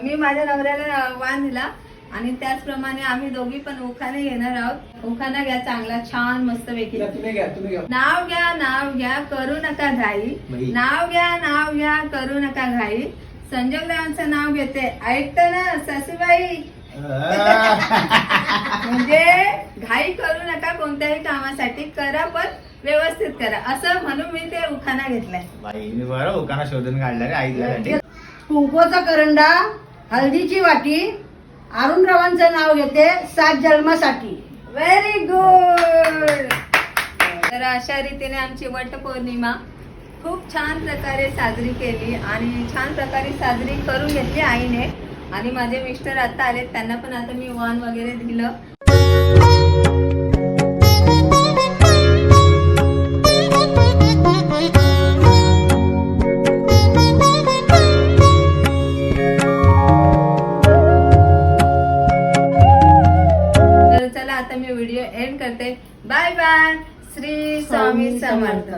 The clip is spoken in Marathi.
मी माझ्या नवऱ्याला वाण दिला आणि त्याचप्रमाणे आम्ही दोघी पण उखाणे घेणार आहोत. उखाणा घ्या चांगला छान मस्त पैकी. तुम्ही घ्या. नाव घ्या करू नका घाई. नाव घ्या करू नका घाई. संजोगरावांचं नाव घेते ऐकतं ना सासूबाई. म्हणजे घाई करू नका कोणत्याही कामासाठी, करा पण व्यवस्थित करा असं म्हणून मी ते उखाणा घेतलाय. बाई मी बरं उखाणा शोधून काढला रे आईसाठी. कुंकवाचा करंडा, हळदीची वाटी, अरुणरावांचं नाव घेते 7 जन्मासाठी. Very good. तर अशा रीतीने आमची वटपौर्णिमा खूप छान प्रकारे साजरी केली आणि छान प्रकारे साजरी करून घेतली आईने. आणि माझे मिस्टर आता आले, त्यांना पण आता मी वाण वगैरे दिलं. तर चला आता मी व्हिडिओ एंड करते. Bye bye. श्री स्वामी समर्थ.